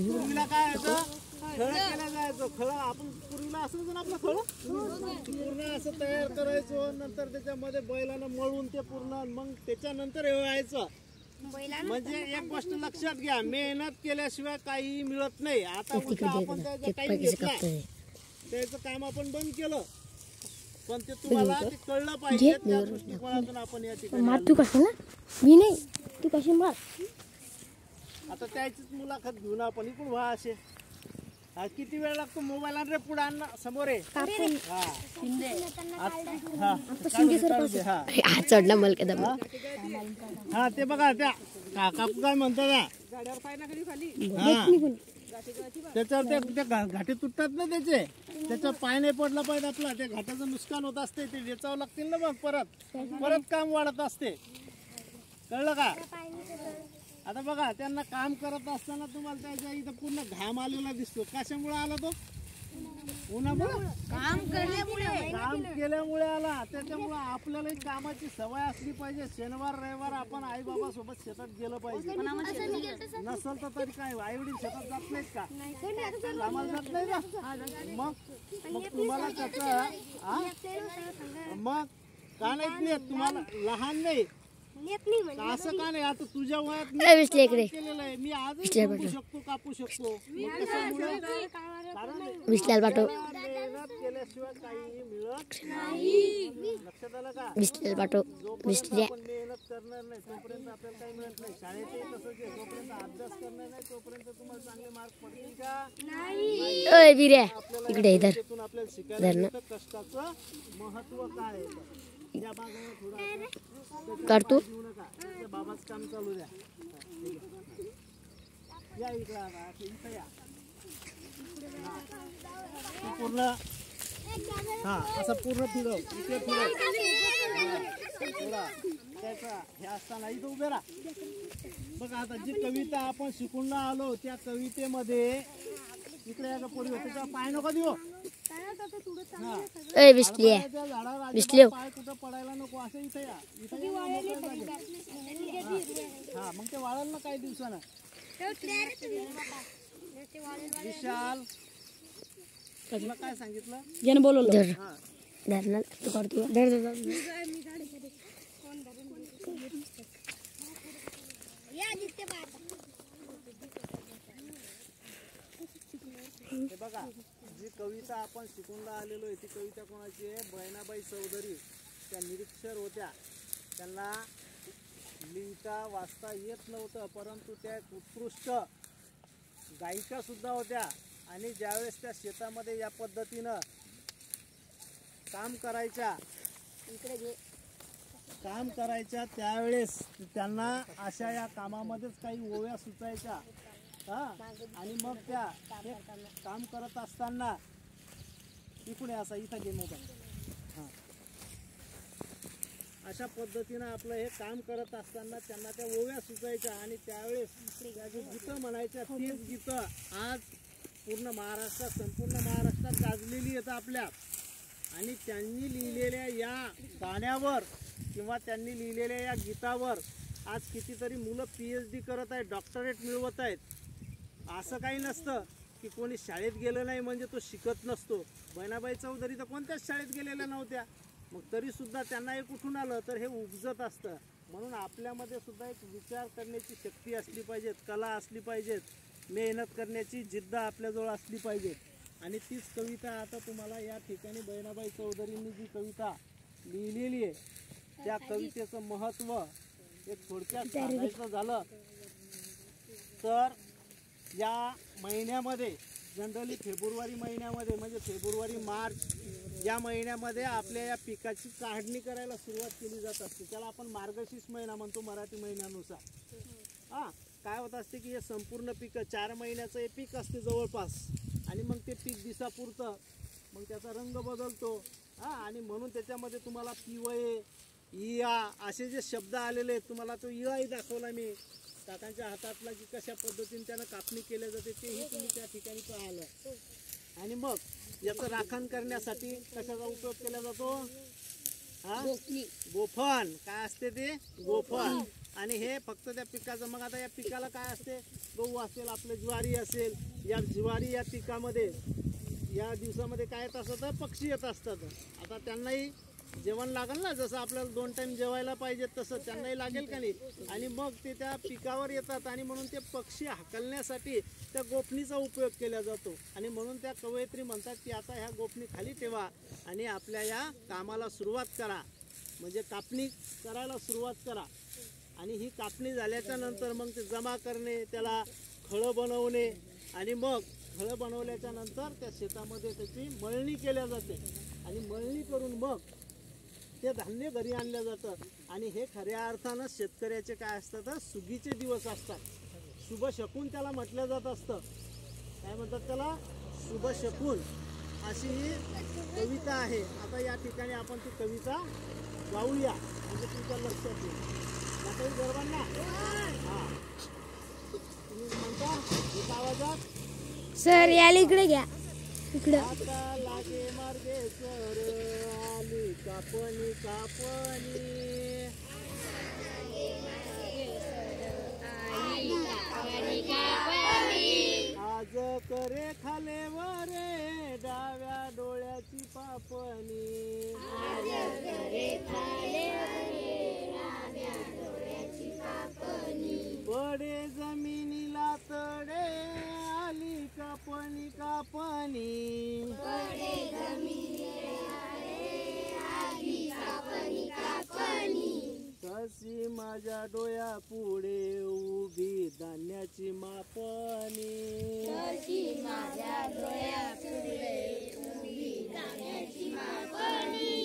पूर्वीला काय होतं, खळ केलं जायचं. खळ आपण पूर्वीला असायचं ना आपलं खळ, पूर्ण असं तयार करायचो. नंतर त्याच्यामध्ये बैलानं मळून ते पूर्ण, मग त्याच्यानंतर हे व्हायचं. म्हणजे एक गोष्ट लक्षात घ्या, मेहनत केल्याशिवाय काही मिळत नाही. आता उलटा आपण त्याचा टाइम घेतला, त्याचं काम आपण बंद केलं, पण ते तुम्हाला ते कळलं पाहिजे. त्या दृष्टिकोनातून आपण या ठिकाणी मार तू कशाला, मी नाही, तू कशी मार. आता त्याचीच मुलाखत घेऊन आपण इकडून व्हा असे. किती वेळ लागतो मोबाईल आण रे, पुढे आण समोर आहे. चढला मला हा ते बघा त्या काकू काय म्हणतात, त्याच्यावर ते घाटे तुटतात ना त्याचे, त्याच्यावर पाय नाही पडला पाहिजे आपला, त्या घाटाचं नुकसान होत असते, ते वेचावं लागतील ना मग परत काम वाढत असते. कळलं का? आता बघा त्यांना काम करत असताना तुम्हाला त्याच्या इथं पूर्ण घाम आलेला दिसतो. कशामुळे आला तो? उन्हामुळे, काम केल्यामुळे आला. त्याच्यामुळे आपल्याला कामाची सवय असली पाहिजे. शनिवार रविवार आपण आई बाबा सोबत शेतात गेलं पाहिजे. नसल तर तरी काय आई वडील शेतात जात नाहीत का? कामाला जात नाही का? मग तुम्हाला त्याचं मग का नाही तुम्हाला लहान नाही असं का नाही? आता तुझ्या वयात केलेलं आहे, मी आजही कापू शकतो. मेहनत केल्याशिवाय काही मिळत नाही. लक्षात आलं का? जोपर्यंत आपण मेहनत करणार नाही तोपर्यंत आपल्याला काही मिळत नाही. शाळेत तसंच आहे, जोपर्यंत अभ्यास करणार नाही तोपर्यंत तुम्हाला चांगले मार्क पडतील का? आपल्याला शिकायला कष्टाचं महत्व काय आहे. या भागाला करतो बाबाच काम चालू द्या. या इकडे इथं या पूर्ण, हा असं पूर्ण फिरव, इथे फिरव. त्याचा हे असताना इथं उभे राहा. बघा आता जी कविता आपण शिकून आलो त्या कवितेमध्ये इकडे या पोरी त्याचा पाय नको देऊ. पाय कुठं पडायला नको असं इथं या. हा मग ते वाळल ना काही दिवसानं. विशाल तुला काय सांगितलं? ज्यानं बोलवलं हे बघा जी कविता आपण शिकून आलेलो आहे ती कविता कोणाची आहे? बहिणाबाई चौधरी. त्या निरीक्षर होत्या, त्यांना लिहिता वाचता येत नव्हतं, परंतु त्या उत्कृष्ट गायिका सुद्धा होत्या. आणि ज्यावेळेस त्या शेतामध्ये या पद्धतीनं काम करायच्या त्यावेळेस त्यांना अशा या कामामध्येच काही ओव्या सुचायच्या. आणि मग त्या काम करत असताना इकडे असा इथं घे मोबाईल. अशा पद्धतीनं आपलं हे काम करत असताना त्यांना त्या ओव्या सुचायच्या. आणि त्यावेळेस त्या जी गीतं म्हणायच्या तीच गीतं आज पूर्ण महाराष्ट्रात, संपूर्ण महाराष्ट्रात गाजलेली आहेत आपल्या. आणि त्यांनी लिहिलेल्या या गाण्यावर किंवा त्यांनी लिहिलेल्या या गीतावर आज कितीतरी मुलं PhD करत आहेत, डॉक्टरेट मिळवत आहेत. असं काही नसतं की कोणी शाळेत गेलं नाही म्हणजे तो शिकत नसतो. बहिणाबाई चौधरी तर कोणत्याच शाळेत गेलेल्या नव्हत्या, मग तरीसुद्धा त्यांना हे कुठून आलं तर हे उपजत असतं. म्हणून आपल्यामध्ये सुद्धा एक विचार करण्याची शक्ती असली पाहिजे, कला असली पाहिजेत, मेहनत करण्याची जिद्द आपल्याजवळ असली पाहिजे. आणि तीच कविता आता तुम्हाला या ठिकाणी बहिणाबाई चौधरींनी जी कविता लिहिलेली आहे त्या कवितेचं महत्त्व एक थोडक्यात सांगायचं झालं तर या महिन्यामध्ये जनरली फेब्रुवारी महिन्यामध्ये म्हणजे फेब्रुवारी मार्च या महिन्यामध्ये आपल्या या पिकाची काढणी करायला सुरुवात केली जात असते. त्याला आपण मार्गशीर्ष महिना म्हणतो मराठी महिन्यानुसार. काय होत असते की हे संपूर्ण पीक 4 महिन्याचं हे पीक असते जवळपास. आणि मग ते पीक दिसापुरतं, मग त्याचा रंग बदलतो. आणि म्हणून त्याच्यामध्ये तुम्हाला पिवळे, इया असे जे शब्द आलेले आहेत, तुम्हाला तो इयाही दाखवला मी काकांच्या हातातला की कशा पद्धतीने त्यानं कापणी केल्या जाते तेही तुम्ही त्या ठिकाणी पाहिलं. आणि मग याचं राखण करण्यासाठी कशाचा उपयोग केला जातो? गोफण. काय असते ते? गोफण. आणि हे फक्त त्या पिकाचं. मग आता या पिकाला काय असते, गहू असेल, आपलं ज्वारी असेल, या ज्वारी या पिकामध्ये या दिवसामध्ये काय येत असतं, पक्षी येत असतात. आता त्यांनाही जेवण लागेल ना, जसं आपल्याला 2 टाइम जेवायला पाहिजे तसं त्यांनाही लागेल का नाही. आणि मग ते त्या पिकावर येतात आणि म्हणून ते पक्षी हाकलण्यासाठी त्या गोफणीचा उपयोग केला जातो. आणि म्हणून त्या कवयित्री म्हणतात की आता ह्या गोफणी खाली ठेवा आणि आपल्या या कामाला सुरुवात करा, म्हणजे कापणी करायला सुरुवात करा. आणि ही कापणी झाल्याच्या नंतर मग ते जमा करणे, त्याला खळं बनवणे आणि मग खळं बनवल्याच्या नंतर त्या शेतामध्ये त्याची मळणी केल्या जाते. आणि मळणी करून मग ते धान्य घरी आणलं जातं. आणि हे खऱ्या अर्थानं शेतकऱ्याचे काय असतात, सुगीचे दिवस असतात. शुभ शकून त्याला म्हटलं जात असतं. काय म्हणतात त्याला, शुभ शकून, अशी ही कविता आहे. आता या ठिकाणी आपण ती कविता गाऊया, म्हणजे तुमच्या लक्षात येईल. काही गर्वांना हा तुम्ही म्हणता एका आवाजात, सर याला इकडे घ्या, इकडं. आता लागे मार्गे सर आली कापणी कापणी, आज करे खाले वरे डाव्या डोळ्याची पापणी, पडे जमिनीला तडे आली कापणी कापणी, तशी माझ्या डोळ्या पुढे उभी धान्याची मापणी,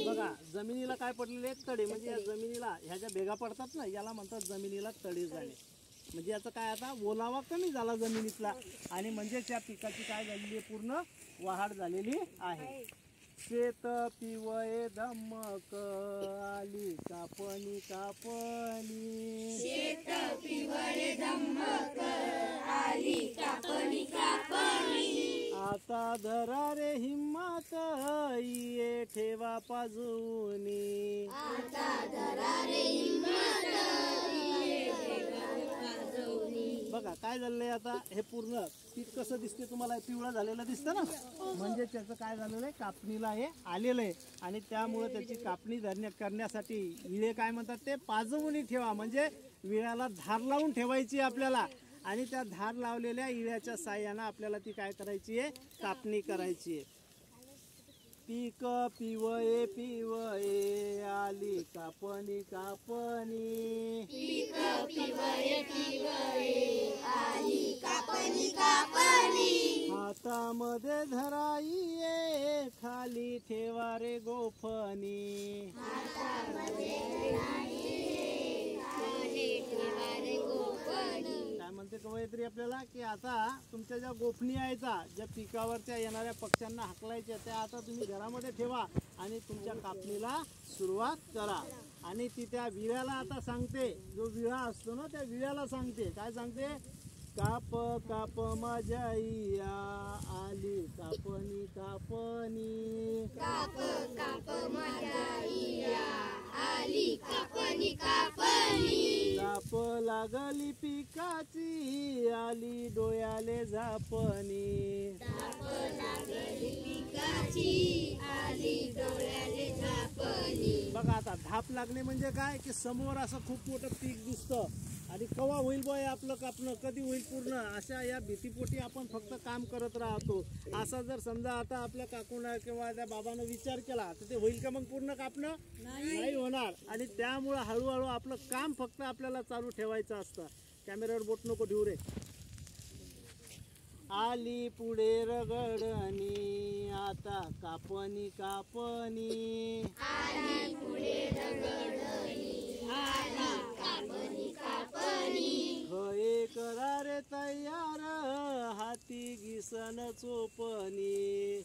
बघा जमिनीला काय पडलेले तडे, म्हणजे या जमिनीला ह्या ज्या भेगा पडतात ना, याला म्हणतात जमिनीला तडे जाणे. म्हणजे याचं काय, आता ओलावा कमी झाला जमिनीतला आणि म्हणजे त्या पिकाची काय झालेली आहे, पूर्ण वाढ झालेली आहे. शेत पिवळे धमक आली कापणी कापणी, आता धरा रे हिम्मत ये ठेवा पाजूनी, बघा काय झालंय. आता हे पूर्ण पीक कसं दिसते तुम्हाला, पिवळं झालेलं दिसतं ना, म्हणजे त्याचं काय झालेलं आहे, कापणीला हे आलेलं आहे. आणि त्यामुळे त्याची कापणी करण्यासाठी विळे काय म्हणतात, ते पाजवून ठेवा, म्हणजे विळ्याला धार लावून ठेवायची आपल्याला. आणि त्या धार लावलेल्या इळ्याच्या साह्यानं आपल्याला ती काय करायची आहे, कापणी करायची आहे. पीक पिवळे पिवळे आली कापणी कापणी, हातामध्ये धराई खाली ठेवा रे गोफणी, काय म्हणते कवयित्री आपल्याला, की आता तुमच्या ज्या गोफणी आहेत, ज्या पिकावरच्या येणाऱ्या पक्ष्यांना हाकलायच्या, त्या आता तुम्ही घरामध्ये ठेवा आणि तुमच्या कापणीला सुरुवात करा. आणि ती त्या विळ्याला आता सांगते, जो विळा असतो ना त्या विळ्याला सांगते, काय सांगते, काप काप माझ्या इया आली कापणी कापणी, काप लागली पिकाची आली डोळ्याले झापणी, बघा आता धाप लागणे म्हणजे काय, की समोर असं खूप मोठं पीक दिसतं आणि कवा होईल बॉय आपलं कापणं, कधी होईल पूर्ण, अशा या भीतीपोटी आपण फक्त काम करत राहतो. असा जर समजा आता आपल्या काकूना किंवा त्या बाबानं विचार केला तर ते होईल का मग पूर्ण कापणं, नाही होणार. आणि त्यामुळं हळूहळू आपलं काम फक्त आपल्याला चालू ठेवायचं असतं. कॅमेऱ्यावर बोट नको ठेवू रे. आली पुढे रगडणी आता कापणी कापणी, खये करा रे तयार हाती घिसन चोपणी,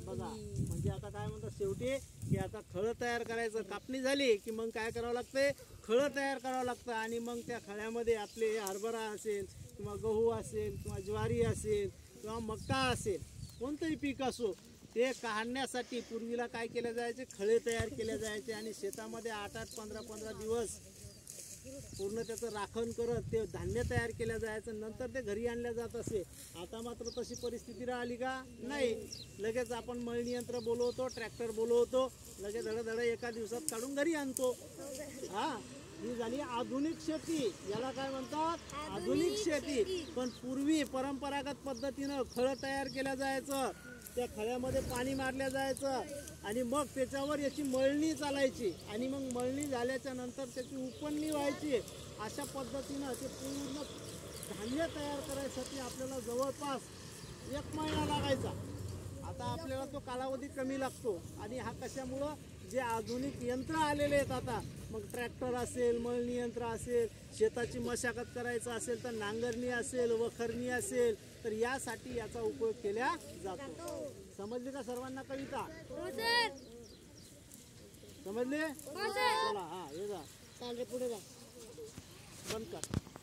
बघा म्हणजे आता काय म्हणतात शेवटी, की आता खळं तयार करायचं, कापणी झाली की मग काय करावं लागतंय, खळं तयार करावं लागतं. आणि मग त्या खळ्यामध्ये आपले हरभरा असेल किंवा गहू असेल किंवा ज्वारी असेल किंवा मका असेल, कोणतंही पीक असो, ते काढण्यासाठी पूर्वीला काय केले जायचे, खळे तयार केले जायचे आणि शेतामध्ये 8-8, 15-15 दिवस पूर्ण त्याचं राखण करत ते धान्य तयार केलं जायचं, नंतर ते घरी आणल्या जात असे. आता मात्र तशी परिस्थिती राहिली का नाही. लगेच आपण मळणी यंत्र बोलवतो, ट्रॅक्टर बोलवतो, लगेच धडधड एका दिवसात काढून घरी आणतो. हा, ही झाली आधुनिक शेती. याला काय म्हणतात, आधुनिक शेती. पण पूर्वी परंपरागत पद्धतीनं खळं तयार केलं जायचं, त्या खळ्यामध्ये पाणी मारलं जायचं आणि मग त्याच्यावर याची मळणी चालायची आणि मग मळणी झाल्याच्या नंतर त्याची उपणणी व्हायची. अशा पद्धतीनं ते पूर्ण धान्य तयार करायसाठी आपल्याला जवळपास 1 महिना लागायचा. आता आपल्याला तो कालावधी कमी लागतो आणि हा कशामुळं, जे आधुनिक यंत्र आलेले आहेत आता, मग ट्रॅक्टर असेल, मळणी यंत्र असेल, शेताची मशागत करायचं असेल तर नांगरणी असेल, वखरणी असेल, तर यासाठी याचा उपयोग केला जातो. समजली का सर्वांना कविता? समजले? चला, हा, हे जा, पुढे जा, बंद कर.